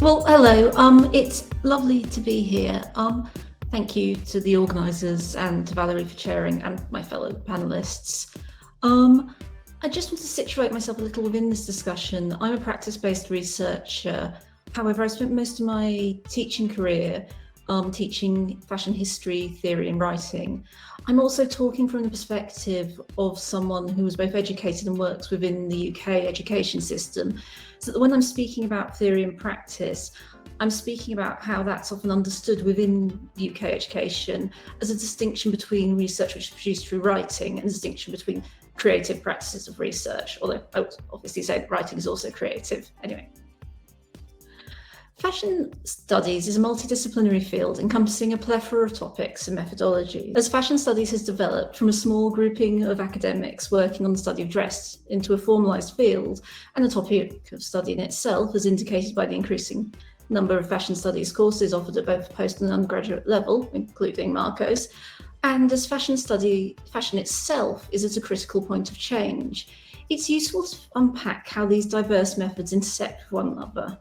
Well, hello. It's lovely to be here. Thank you to the organisers and to Valerie for chairing and my fellow panellists. I just want to situate myself a little within this discussion. I'm a practice-based researcher. However, I spent most of my teaching career teaching fashion history, theory and writing. I'm also talking from the perspective of someone who was both educated and works within the UK education system. So that when I'm speaking about theory and practice, I'm speaking about how that's often understood within UK education as a distinction between research which is produced through writing and a distinction between creative practices of research, although I would obviously say that writing is also creative. Anyway. Fashion studies is a multidisciplinary field encompassing a plethora of topics and methodologies. As fashion studies has developed from a small grouping of academics working on the study of dress into a formalised field, and the topic of study in itself, as indicated by the increasing number of fashion studies courses offered at both post and undergraduate level, including Marco's, and as fashion itself is at a critical point of change, it's useful to unpack how these diverse methods intersect with one another.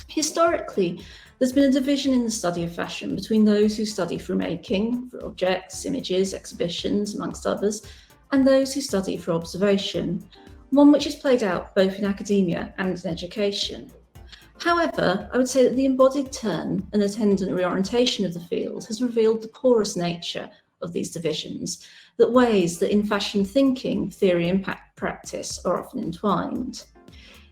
Historically, there's been a division in the study of fashion between those who study for making, for objects, images, exhibitions, amongst others, and those who study for observation, one which is played out both in academia and in education. However, I would say that the embodied turn and attendant reorientation of the field has revealed the porous nature of these divisions, that ways that in fashion thinking, theory and practice are often entwined.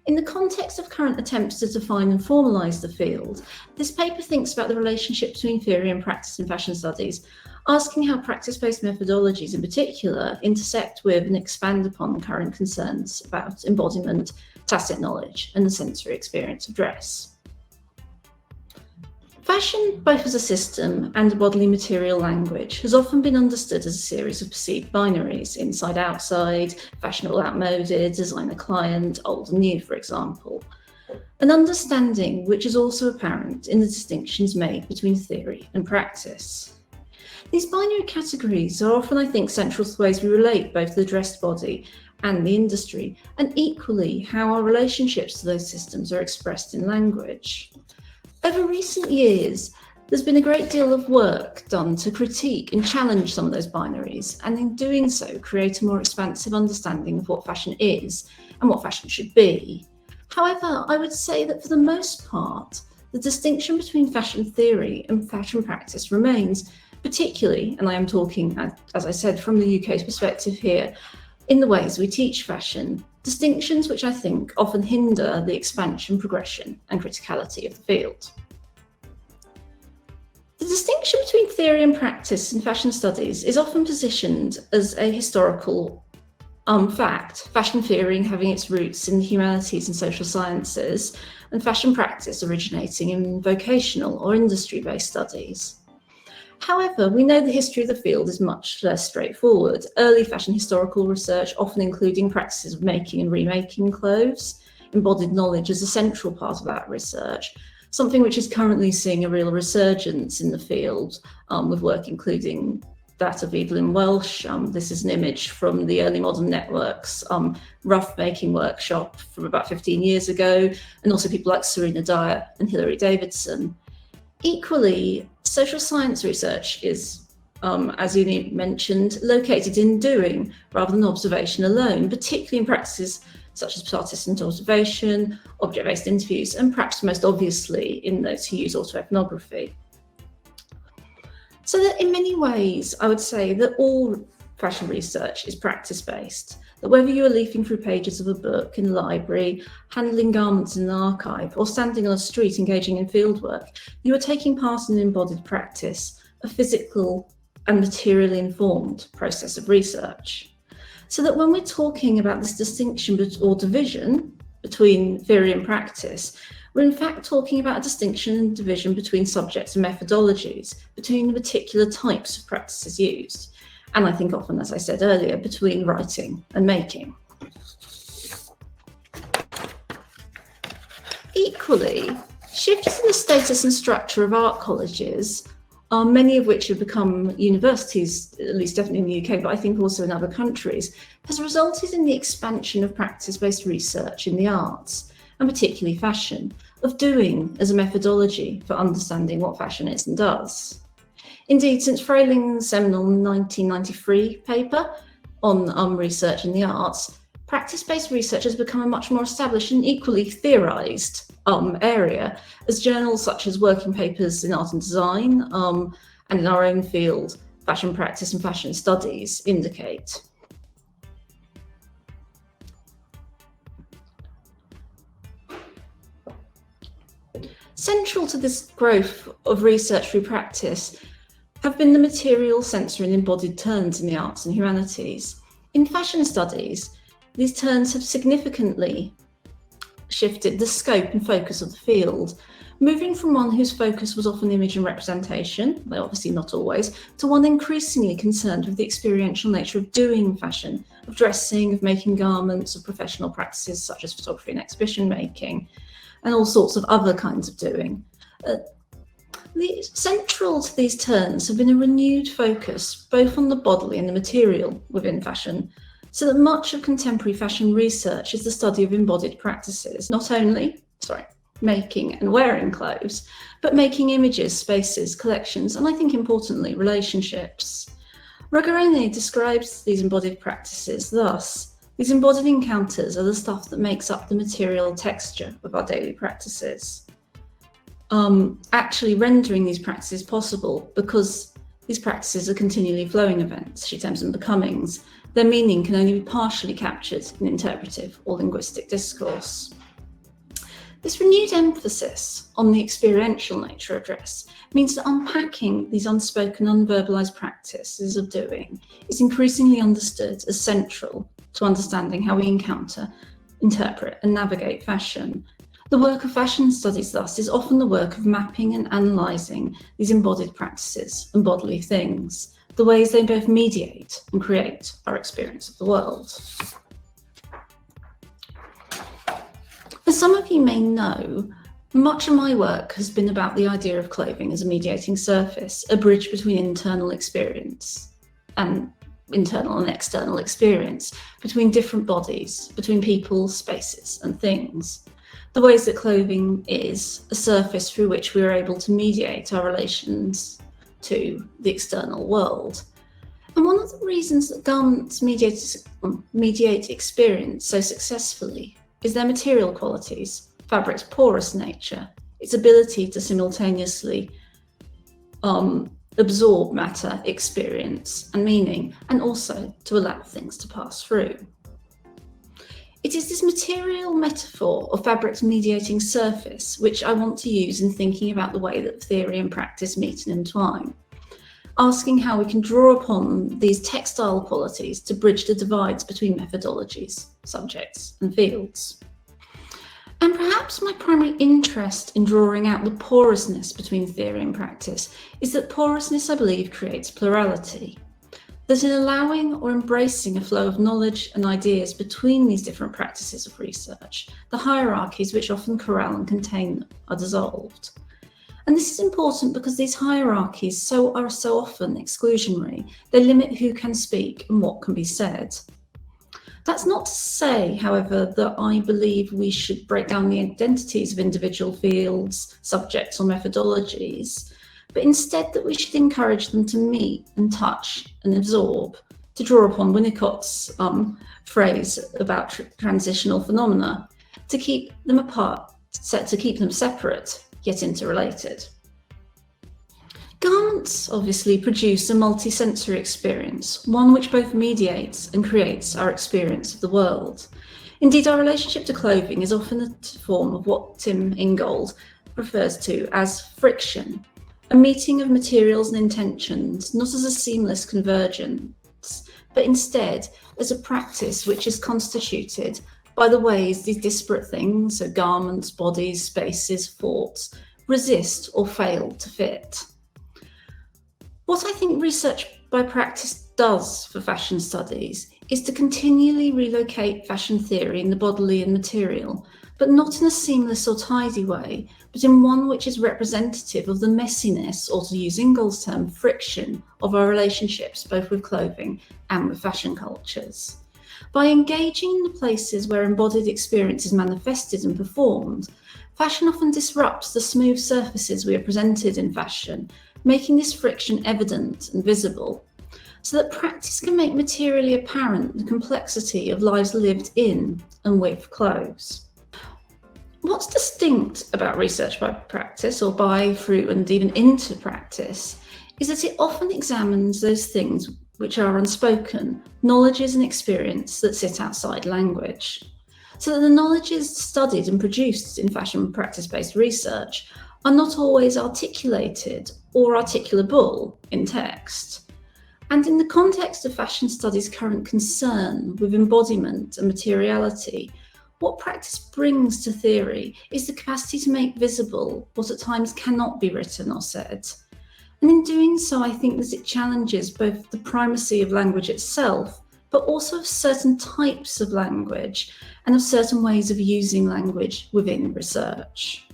In the context of current attempts to define and formalise the field, this paper thinks about the relationship between theory and practice in fashion studies, asking how practice-based methodologies in particular intersect with and expand upon current concerns about embodiment, tacit knowledge, and the sensory experience of dress. Fashion, both as a system and a bodily material language, has often been understood as a series of perceived binaries, inside-outside, fashionable-outmoded, designer-client, old and new, for example. An understanding which is also apparent in the distinctions made between theory and practice. These binary categories are often, I think, central to the ways we relate both to the dressed body and the industry, and equally how our relationships to those systems are expressed in language. Over recent years, there's been a great deal of work done to critique and challenge some of those binaries, and in doing so, create a more expansive understanding of what fashion is and what fashion should be. However, I would say that for the most part, the distinction between fashion theory and fashion practice remains, particularly, and I am talking, as I said, from the UK's perspective here, in the ways we teach fashion, distinctions which I think often hinder the expansion, progression, and criticality of the field. The distinction between theory and practice in fashion studies is often positioned as a historical fact, fashion theory having its roots in the humanities and social sciences, and fashion practice originating in vocational or industry-based studies. However, we know the history of the field is much less straightforward. Early fashion historical research often including practices of making and remaking clothes, embodied knowledge as a central part of that research, something which is currently seeing a real resurgence in the field, with work including that of Evelyn Welsh. This is an image from the Early Modern Network's rough making workshop from about 15 years ago, and also people like Serena Dyer and Hilary Davidson. Equally, social science research is, as you mentioned, located in doing rather than observation alone, particularly in practices such as participant observation, object-based interviews, and perhaps most obviously in those who use autoethnography. So that in many ways, I would say that all fashion research is practice-based, that whether you are leafing through pages of a book in a library, handling garments in an archive, or standing on a street engaging in fieldwork, you are taking part in an embodied practice, a physical and materially informed process of research. So that when we're talking about this distinction or division between theory and practice, we're in fact talking about a distinction and division between subjects and methodologies, between the particular types of practices used. And I think often, as I said earlier, between writing and making. Equally, shifts in the status and structure of art colleges, many of which have become universities, at least definitely in the UK, but I think also in other countries, has resulted in the expansion of practice-based research in the arts, and particularly fashion, of doing as a methodology for understanding what fashion is and does. Indeed, since Frayling's seminal 1993 paper on research in the arts, practice-based research has become a much more established and equally theorised area, as journals such as Working Papers in Art and Design and in our own field, Fashion Practice and Fashion Studies, indicate. Central to this growth of research through practice have been the material, sensory and embodied turns in the arts and humanities. In fashion studies, these turns have significantly shifted the scope and focus of the field, moving from one whose focus was often image and representation, though obviously not always, to one increasingly concerned with the experiential nature of doing fashion, of dressing, of making garments, of professional practices such as photography and exhibition making, and all sorts of other kinds of doing. Central to these turns have been a renewed focus both on the bodily and the material within fashion, so that much of contemporary fashion research is the study of embodied practices, not only, making and wearing clothes, but making images, spaces, collections, and I think importantly, relationships. Ruggiero describes these embodied practices thus: these embodied encounters are the stuff that makes up the material texture of our daily practices. Actually rendering these practices possible because these practices are continually flowing events, she terms them becomings. Their meaning can only be partially captured in interpretive or linguistic discourse. This renewed emphasis on the experiential nature of dress means that unpacking these unspoken, unverbalized practices of doing is increasingly understood as central to understanding how we encounter, interpret, and navigate fashion. The work of fashion studies, thus, is often the work of mapping and analysing these embodied practices and bodily things, the ways they both mediate and create our experience of the world. As some of you may know, much of my work has been about the idea of clothing as a mediating surface, a bridge between internal experience and internal and external experience, between different bodies, between people, spaces, and things. The ways that clothing is a surface through which we are able to mediate our relations to the external world. And one of the reasons that garments mediate experience so successfully is their material qualities, fabric's porous nature, its ability to simultaneously absorb matter, experience, and meaning, and also to allow things to pass through. It is this material metaphor of fabric's mediating surface which I want to use in thinking about the way that theory and practice meet and entwine, asking how we can draw upon these textile qualities to bridge the divides between methodologies, subjects, and fields. And perhaps my primary interest in drawing out the porousness between theory and practice is that porousness, I believe, creates plurality. That in allowing or embracing a flow of knowledge and ideas between these different practices of research, the hierarchies which often corral and contain them are dissolved. And this is important because these hierarchies are so often exclusionary. They limit who can speak and what can be said. That's not to say, however, that I believe we should break down the identities of individual fields, subjects, or methodologies, but instead that we should encourage them to meet and touch and absorb, to draw upon Winnicott's phrase about transitional phenomena, to keep them apart, to keep them separate, yet interrelated. Garments obviously produce a multi-sensory experience, one which both mediates and creates our experience of the world. Indeed, our relationship to clothing is often a form of what Tim Ingold refers to as friction, a meeting of materials and intentions, not as a seamless convergence, but instead as a practice which is constituted by the ways these disparate things, so garments, bodies, spaces, thoughts, resist or fail to fit. What I think research by practice does for fashion studies is to continually relocate fashion theory in the bodily and material, but not in a seamless or tidy way, but in one which is representative of the messiness, or to use Ingold's term, friction, of our relationships both with clothing and with fashion cultures. By engaging in the places where embodied experience is manifested and performed, Fashion often disrupts the smooth surfaces we are presented in fashion, making this friction evident and visible, so that practice can make materially apparent the complexity of lives lived in and with clothes. What's distinct about research by practice, or by, through, and even into practice, is that it often examines those things which are unspoken, knowledges and experience that sit outside language. So that the knowledges studied and produced in fashion practice-based research are not always articulated or articulable in text. And in the context of fashion studies' current concern with embodiment and materiality, what practice brings to theory is the capacity to make visible what at times cannot be written or said. And in doing so, I think that it challenges both the primacy of language itself, but also of certain types of language and of certain ways of using language within research.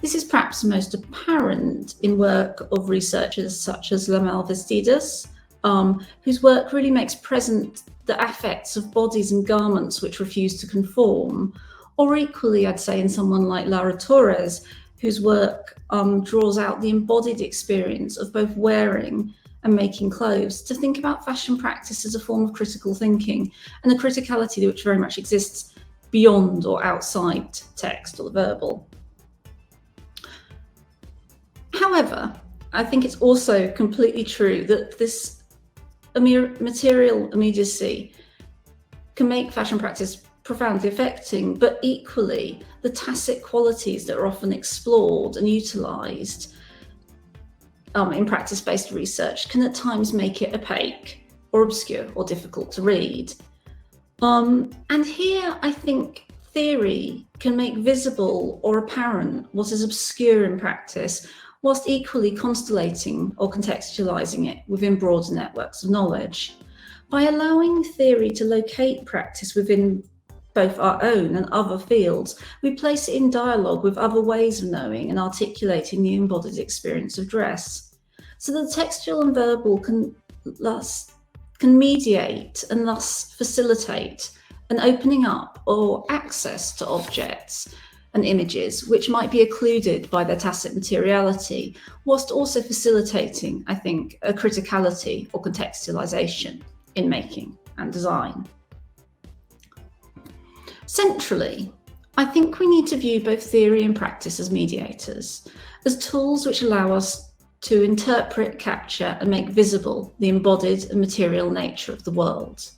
This is perhaps most apparent in work of researchers such as Lamel Vestidas, whose work really makes present the affects of bodies and garments which refuse to conform, or equally, I'd say, in someone like Lara Torres, whose work draws out the embodied experience of both wearing and making clothes, to think about fashion practice as a form of critical thinking, and a criticality which very much exists beyond or outside text or the verbal. However, I think it's also completely true that this material immediacy can make fashion practice profoundly affecting, but equally the tacit qualities that are often explored and utilised in practice-based research can at times make it opaque or obscure or difficult to read. And here I think theory can make visible or apparent what is obscure in practice, whilst equally constellating or contextualising it within broader networks of knowledge. By allowing theory to locate practice within both our own and other fields, we place it in dialogue with other ways of knowing and articulating the embodied experience of dress. So the textual and verbal can mediate and thus facilitate an opening up or access to objects and images which might be occluded by their tacit materiality, whilst also facilitating, I think, a criticality or contextualization in making and design. Centrally, I think we need to view both theory and practice as mediators, as tools which allow us to interpret, capture, and make visible the embodied and material nature of the world.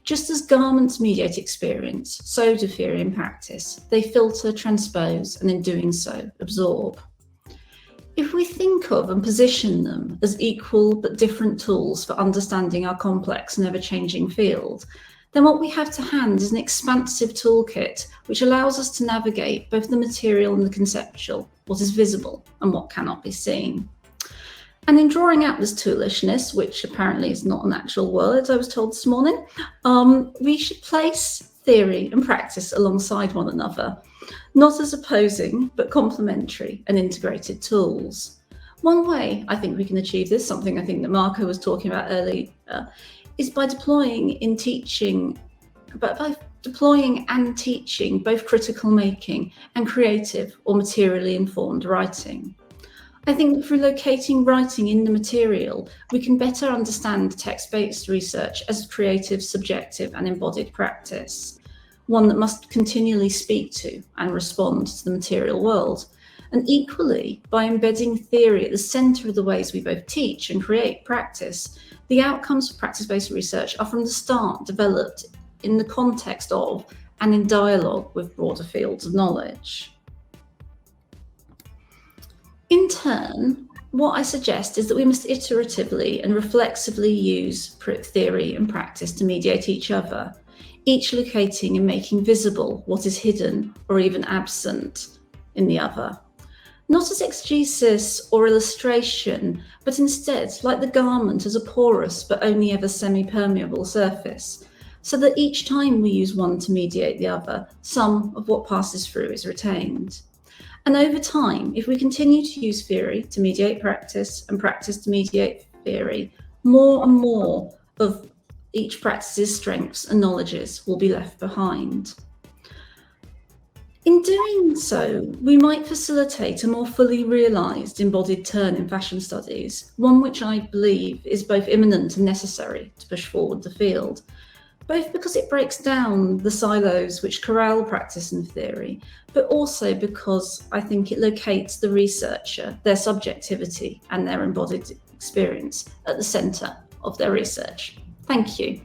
Just as garments mediate experience, so do theory and practice. They filter, transpose, and in doing so, absorb. If we think of and position them as equal but different tools for understanding our complex and ever-changing field, then what we have to hand is an expansive toolkit which allows us to navigate both the material and the conceptual, what is visible and what cannot be seen. And in drawing out this toolishness, which apparently is not an actual word, I was told this morning, we should place theory and practice alongside one another, not as opposing, but complementary and integrated tools. One way I think we can achieve this, something I think that Marco was talking about earlier, is by deploying and teaching both critical making and creative or materially informed writing. I think through locating writing in the material, we can better understand text-based research as creative, subjective, and embodied practice, one that must continually speak to and respond to the material world. And equally, by embedding theory at the centre of the ways we both teach and create practice, the outcomes of practice-based research are from the start developed in the context of and in dialogue with broader fields of knowledge. In turn, what I suggest is that we must iteratively and reflexively use theory and practice to mediate each other, each locating and making visible what is hidden or even absent in the other. Not as exegesis or illustration, but instead like the garment as a porous but only ever semi-permeable surface, so that each time we use one to mediate the other, some of what passes through is retained. And over time, if we continue to use theory to mediate practice and practice to mediate theory, more and more of each practice's strengths and knowledges will be left behind. In doing so, we might facilitate a more fully realised embodied turn in fashion studies, one which I believe is both imminent and necessary to push forward the field, both because it breaks down the silos which corral practice and theory, but also because I think it locates the researcher, their subjectivity and their embodied experience at the centre of their research. Thank you.